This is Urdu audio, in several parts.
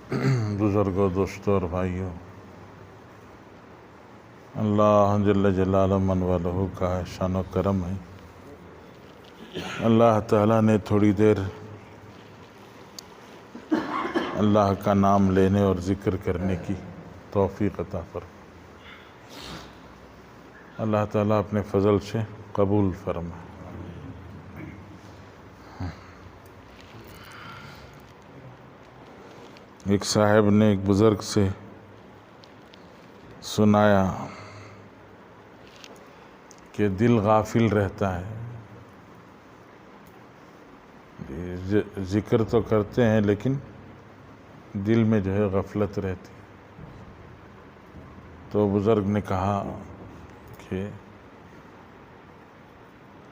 بزرگوں، دوستوں اور بھائیوں، اللہ جل جلالہ من والہ کا احسان و کرم ہے۔ اللہ تعالیٰ نے تھوڑی دیر اللہ کا نام لینے اور ذکر کرنے کی توفیق عطا فرمائے۔ اللہ تعالیٰ اپنے فضل سے قبول فرمائے۔ ایک صاحب نے ایک بزرگ سے سنایا کہ دل غافل رہتا ہے، ذکر تو کرتے ہیں لیکن دل میں جو ہے غفلت رہتی ہے۔ تو بزرگ نے کہا کہ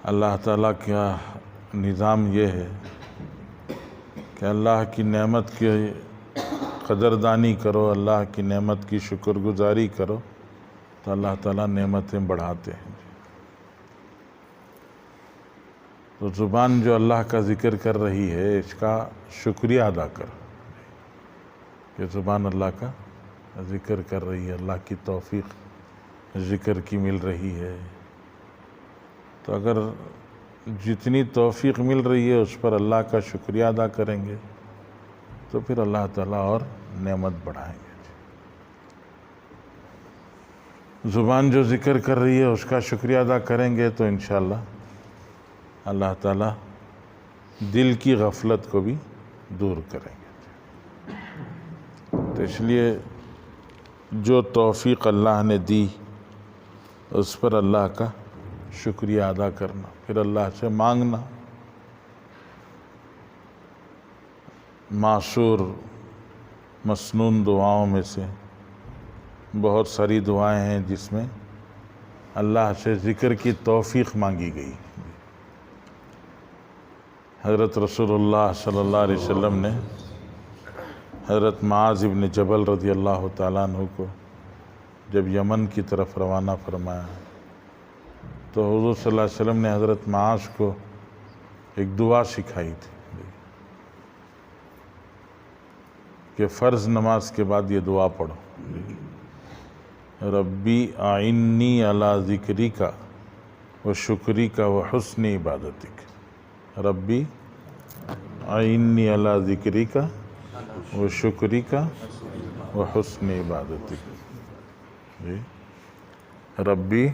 اللہ تعالیٰ کا نظام یہ ہے کہ اللہ کی نعمت کی قدردانی کرو، اللہ کی نعمت کی شکر گزاری کرو تو اللہ تعالیٰ نعمتیں بڑھاتے ہیں۔ تو زبان جو اللہ کا ذکر کر رہی ہے اس کا شکریہ ادا کرو کہ زبان اللہ کا ذکر کر رہی ہے، اللہ کی توفیق ذکر کی مل رہی ہے۔ تو اگر جتنی توفیق مل رہی ہے اس پر اللہ کا شکریہ ادا کریں گے تو پھر اللہ تعالیٰ اور نعمت بڑھائیں گے۔ زبان جو ذکر کر رہی ہے اس کا شکریہ ادا کریں گے تو انشاءاللہ اللہ تعالیٰ دل کی غفلت کو بھی دور کریں گے۔ تو اس لیے جو توفیق اللہ نے دی اس پر اللہ کا شکریہ ادا کرنا، پھر اللہ سے مانگنا۔ معصور مسنون دعاؤں میں سے بہت ساری دعائیں ہیں جس میں اللہ سے ذکر کی توفیق مانگی گئی۔ حضرت رسول اللہ صلی اللہ علیہ وسلم نے حضرت معاذ بن جبل رضی اللہ تعالیٰ عنہ کو جب یمن کی طرف روانہ فرمایا تو حضور صلی اللہ علیہ وسلم نے حضرت معاذ کو ایک دعا سکھائی تھی کہ فرض نماز کے بعد یہ دعا پڑھو، ربی اعنی علی ذکرک و شکرک و حسن عبادتک۔ ربی اعنی علی ذکرک و شکرک و حسن عبادتک۔ ربی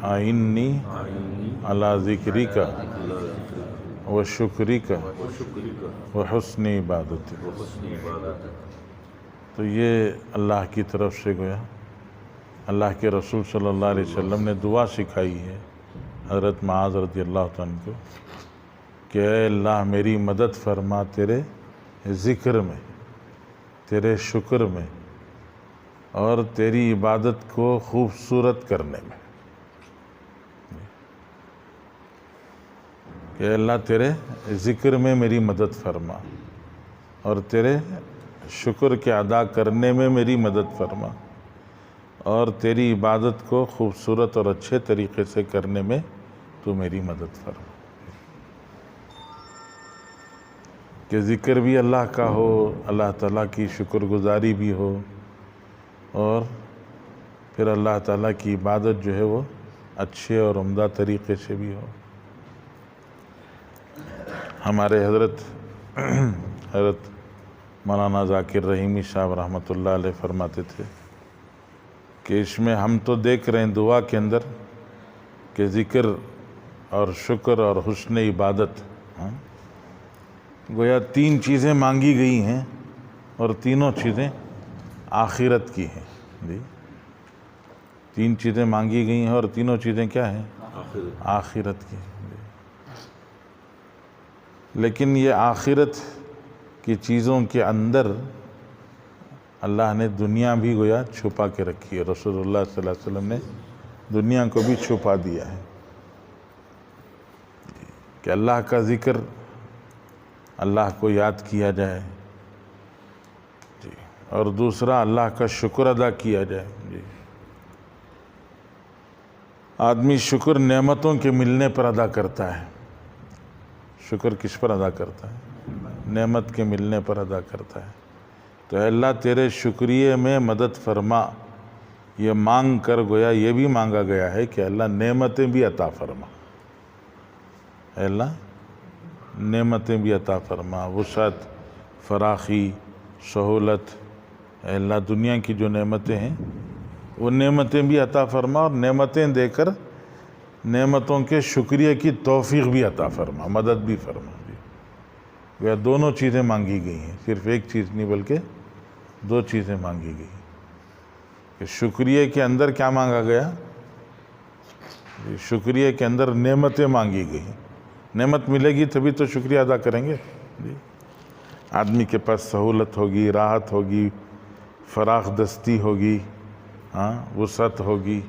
اعنی علی ذکرک و شکرک و حسن عبادتک۔ تو یہ اللہ کی طرف سے گویا اللہ کے رسول صلی اللہ علیہ وسلم نے دعا سکھائی ہے حضرت معاذ رضی اللہ عنہ کو کہ اے اللہ میری مدد فرما تیرے ذکر میں، تیرے شکر میں اور تیری عبادت کو خوبصورت کرنے میں، کہ اے اللہ تیرے ذکر میں میری مدد فرما اور تیرے شکر کے ادا کرنے میں میری مدد فرما اور تیری عبادت کو خوبصورت اور اچھے طریقے سے کرنے میں تو میری مدد فرما۔ کہ ذکر بھی اللہ کا ہو، اللہ تعالیٰ کی شکر گزاری بھی ہو اور پھر اللہ تعالیٰ کی عبادت جو ہے وہ اچھے اور عمدہ طریقے سے بھی ہو۔ ہمارے حضرت مولانا ذاکر رحیمی صاحب رحمۃ اللہ علیہ فرماتے تھے کہ اس میں ہم تو دیکھ رہے ہیں دعا کے اندر کہ ذکر اور شکر اور حسن عبادت گویا تین چیزیں مانگی گئی ہیں اور تینوں چیزیں آخرت کی ہیں۔ جی تین چیزیں مانگی گئی ہیں اور تینوں چیزیں کیا ہیں؟ آخرت کی ہیں۔ لیکن یہ آخرت کی چیزوں کے اندر اللہ نے دنیا بھی گویا چھپا کے رکھی ہے۔ رسول اللہ صلی اللہ علیہ وسلم نے دنیا کو بھی چھپا دیا ہے کہ اللہ کا ذکر، اللہ کو یاد کیا جائے جی، اور دوسرا اللہ کا شکر ادا کیا جائے جی۔ آدمی شکر نعمتوں کے ملنے پر ادا کرتا ہے۔ شکر کس پر ادا کرتا ہے؟ نعمت کے ملنے پر ادا کرتا ہے۔ تو اے اللہ تیرے شکریہ میں مدد فرما، یہ مانگ کر گویا یہ بھی مانگا گیا ہے کہ اللہ نعمتیں بھی عطا فرما، اے اللہ نعمتیں بھی عطا فرما، وسعت، فراخی، سہولت، اے اللہ دنیا کی جو نعمتیں ہیں وہ نعمتیں بھی عطا فرما، اور نعمتیں دے کر نعمتوں کے شکریہ کی توفیق بھی عطا فرما، مدد بھی فرما۔ وہ دونوں چیزیں مانگی گئی ہیں، صرف ایک چیز نہیں بلکہ دو چیزیں مانگی گئی کہ شکریہ کے اندر کیا مانگا گیا؟ شکریہ کے اندر نعمتیں مانگی گئی، نعمت ملے گی تبھی تو شکریہ ادا کریں گے۔ آدمی کے پاس سہولت ہوگی، راحت ہوگی، فراخ دستی ہوگی، وسعت ہوگی،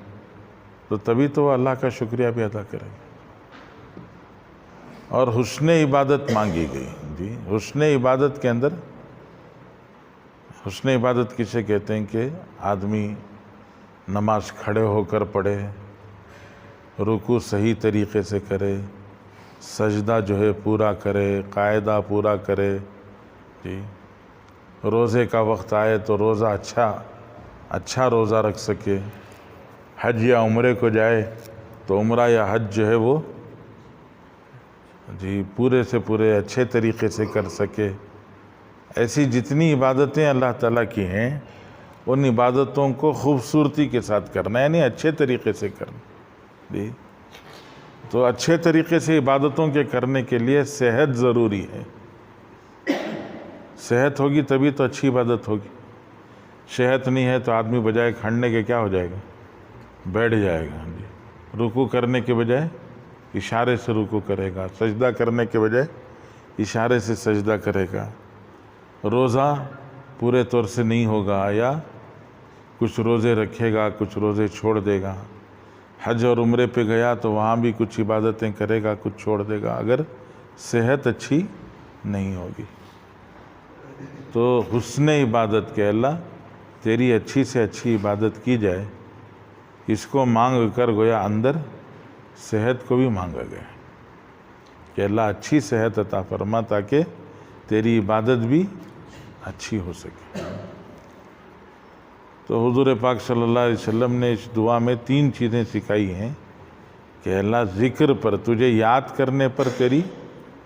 تو تبھی تو وہ اللہ کا شکریہ بھی ادا کرے گا۔ اور حسن عبادت مانگی گئی، حسن عبادت کے اندر، حسن عبادت کسے کہتے ہیں کہ آدمی نماز کھڑے ہو کر پڑھے، رکوع صحیح طریقے سے کرے، سجدہ جو ہے پورا کرے، قاعدہ پورا کرے، روزے کا وقت آئے تو روزہ اچھا روزہ رکھ سکے، حج یا عمرے کو جائے تو عمرہ یا حج جو ہے وہ پورے سے پورے اچھے طریقے سے کر سکے۔ ایسی جتنی عبادتیں اللہ تعالیٰ کی ہیں ان عبادتوں کو خوبصورتی کے ساتھ کرنا، یعنی اچھے طریقے سے کرنا۔ تو اچھے طریقے سے عبادتوں کے کرنے کے لیے صحت ضروری ہے، صحت ہوگی تبھی تو اچھی عبادت ہوگی۔ صحت نہیں ہے تو آدمی بجائے کھڑنے کے کیا ہو جائے گا؟ بیٹھ جائے گا۔ رکوع کرنے کے بجائے اشارے سے رکوع کرے گا، سجدہ کرنے کے بجائے اشارے سے سجدہ کرے گا، روزہ پورے طور سے نہیں ہوگا یا کچھ روزے رکھے گا، کچھ روزے چھوڑ دے گا۔ حج اور عمرے پہ گیا تو وہاں بھی کچھ عبادتیں کرے گا، کچھ چھوڑ دے گا، اگر صحت اچھی نہیں ہوگی۔ تو حسن عبادت کے اللہ تیری اچھی سے اچھی عبادت کی جائے، اس کو مانگ کر گویا اندر صحت کو بھی مانگا گیا کہ اللہ اچھی صحت عطا فرما تاکہ تیری عبادت بھی اچھی ہو سکے۔ تو حضور پاک صلی اللہ علیہ وسلم نے اس دعا میں 3 چیزیں سکھائی ہیں کہ اللہ ذکر پر، تجھے یاد کرنے پر تیری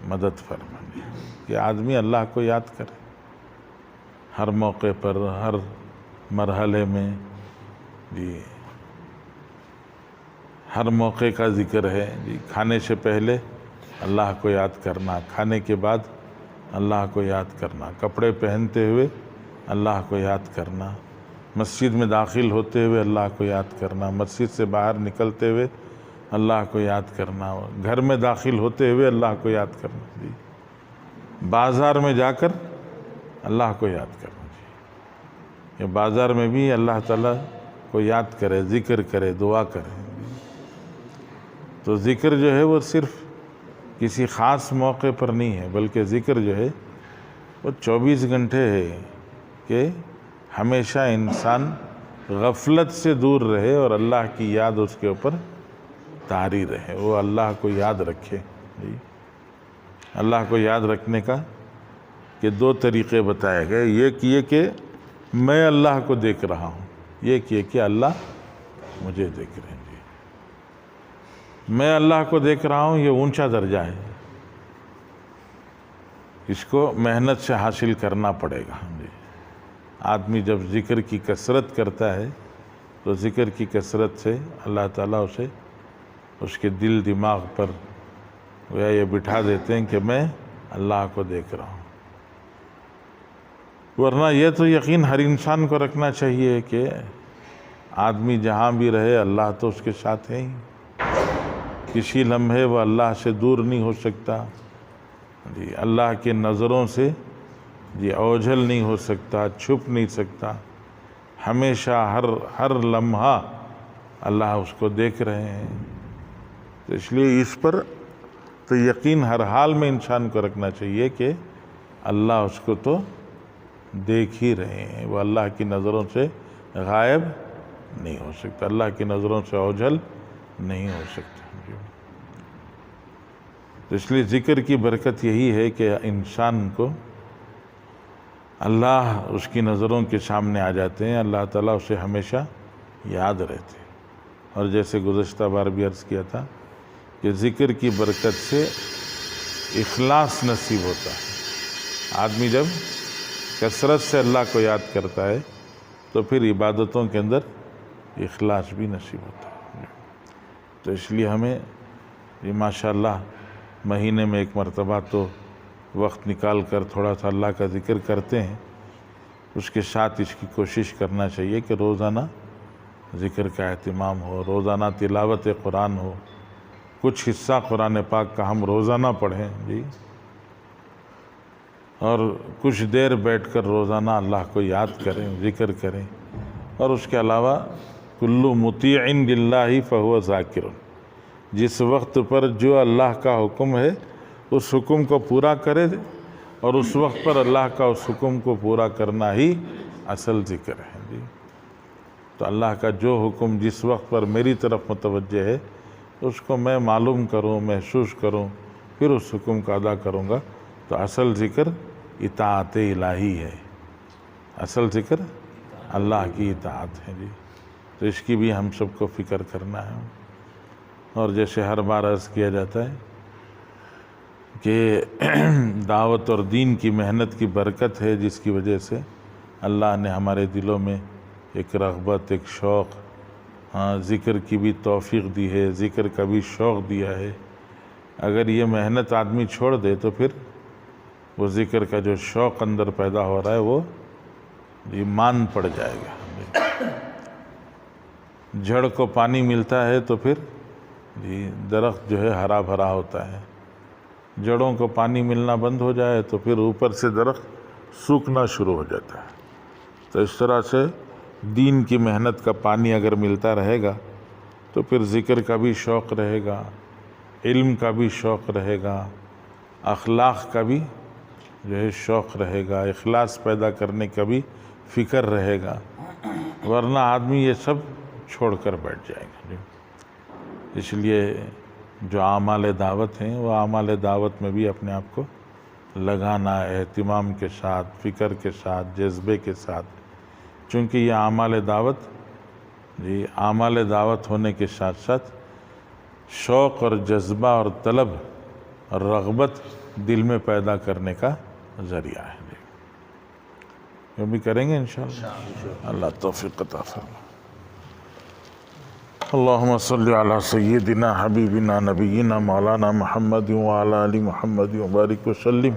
مدد فرما، کہ آدمی اللہ کو یاد کرے ہر موقع پر، ہر مرحلے میں، ہر موقع کا ذکر ہے۔ کھانے سے پہلے اللہ کو یاد کرنا، کھانے کے بعد اللہ کو یاد کرنا، کپڑے پہنتے ہوئے اللہ کو یاد کرنا، مسجد میں داخل ہوتے ہوئے اللہ کو یاد کرنا، مسجد سے باہر نکلتے ہوئے اللہ کو یاد کرنا، گھر میں داخل ہوتے ہوئے اللہ کو یاد کرنا، بازار میں جا کر اللہ کو یاد کرنا۔ کہ بازار میں بھی اللہ تعالیٰ کو یاد کرے، ذکر کرے، دعا کرے۔ تو ذکر جو ہے وہ صرف کسی خاص موقع پر نہیں ہے، بلکہ ذکر جو ہے وہ 24 گھنٹے ہے کہ ہمیشہ انسان غفلت سے دور رہے اور اللہ کی یاد اس کے اوپر طاری رہے، وہ اللہ کو یاد رکھے۔ اللہ کو یاد رکھنے کا کہ 2 طریقے بتائے گئے، ایک یہ کہ میں اللہ کو دیکھ رہا ہوں، ایک یہ کہ اللہ مجھے دیکھ رہے ہیں۔ میں اللہ کو دیکھ رہا ہوں، یہ اونچا درجہ ہے، اس کو محنت سے حاصل کرنا پڑے گا۔ آدمی جب ذکر کی کثرت کرتا ہے تو ذکر کی کثرت سے اللہ تعالیٰ اسے اس کے دل دماغ پر یہ بٹھا دیتے ہیں کہ میں اللہ کو دیکھ رہا ہوں۔ ورنہ یہ تو یقین ہر انسان کو رکھنا چاہیے کہ آدمی جہاں بھی رہے اللہ تو اس کے ساتھ ہے ہی، کسی لمحے وہ اللہ سے دور نہیں ہو سکتا، اللہ کی نظروں سے اوجھل نہیں ہو سکتا، چھپ نہیں سکتا، ہمیشہ ہر لمحہ اللہ اس کو دیکھ رہے ہیں۔ تو اس لیے اس پر تو یقین ہر حال میں انسان کو رکھنا چاہیے کہ اللہ اس کو تو دیکھ ہی رہے ہیں، وہ اللہ کی نظروں سے غائب نہیں ہو سکتا، اللہ کی نظروں سے اوجھل نہیں ہو سکتا۔ تو اس لیے ذکر کی برکت یہی ہے کہ انسان کو اللہ اس کی نظروں کے سامنے آ جاتے ہیں، اللہ تعالیٰ اسے ہمیشہ یاد رہتے ہیں۔ اور جیسے گزشتہ بار بھی عرض کیا تھا کہ ذکر کی برکت سے اخلاص نصیب ہوتا ہے۔ آدمی جب کثرت سے اللہ کو یاد کرتا ہے تو پھر عبادتوں کے اندر اخلاص بھی نصیب ہوتا ہے۔ تو اس لیے ہمیں ماشاءاللہ مہینے میں ایک مرتبہ تو وقت نکال کر تھوڑا سا اللہ کا ذکر کرتے ہیں، اس کے ساتھ اس کی کوشش کرنا چاہیے کہ روزانہ ذکر کا اہتمام ہو، روزانہ تلاوت قرآن ہو، کچھ حصہ قرآن پاک کا ہم روزانہ پڑھیں جی، اور کچھ دیر بیٹھ کر روزانہ اللہ کو یاد کریں، ذکر کریں۔ اور اس کے علاوہ کل مطیع للہ فہو ذاکر، جس وقت پر جو اللہ کا حکم ہے اس حکم کو پورا کرے، اور اس وقت پر اللہ کا اس حکم کو پورا کرنا ہی اصل ذکر ہے جی۔ تو اللہ کا جو حکم جس وقت پر میری طرف متوجہ ہے اس کو میں معلوم کروں، محسوس کروں، پھر اس حکم کا ادا کروں گا، تو اصل ذکر اطاعت الہی ہے، اصل ذکر اللہ کی اطاعت ہے جی۔ تو اس کی بھی ہم سب کو فکر کرنا ہے۔ اور جیسے ہر بار عرض کیا جاتا ہے کہ دعوت اور دین کی محنت کی برکت ہے، جس کی وجہ سے اللہ نے ہمارے دلوں میں ایک رغبت، ایک شوق، ذکر کی بھی توفیق دی ہے، ذکر کا بھی شوق دیا ہے۔ اگر یہ محنت آدمی چھوڑ دے تو پھر وہ ذکر کا جو شوق اندر پیدا ہو رہا ہے وہ مان پڑ جائے گا۔ جڑ کو پانی ملتا ہے تو پھر درخت جو ہے ہرا بھرا ہوتا ہے، جڑوں کو پانی ملنا بند ہو جائے تو پھر اوپر سے درخت سوکھنا شروع ہو جاتا ہے۔ تو اس طرح سے دین کی محنت کا پانی اگر ملتا رہے گا تو پھر ذکر کا بھی شوق رہے گا، علم کا بھی شوق رہے گا، اخلاق کا بھی جو ہے شوق رہے گا، اخلاص پیدا کرنے کا بھی فکر رہے گا، ورنہ آدمی یہ سب چھوڑ کر بیٹھ جائے گا جی۔ اس لیے جو اعمال دعوت ہیں وہ اعمال دعوت میں بھی اپنے آپ کو لگانا، اہتمام کے ساتھ، فکر کے ساتھ، جذبے کے ساتھ، چونکہ یہ اعمال دعوت جی اعمال دعوت ہونے کے ساتھ ساتھ شوق اور جذبہ اور طلب اور رغبت دل میں پیدا کرنے کا ذریعہ ہے جی۔ یہ بھی کریں گے انشاءاللہ۔ اللہ توفیق عطا فرمائے۔ اللہم صلی علی سیدنا حبیبنا نبینا مولانا محمد وعلی آل محمد وبارک وسلم۔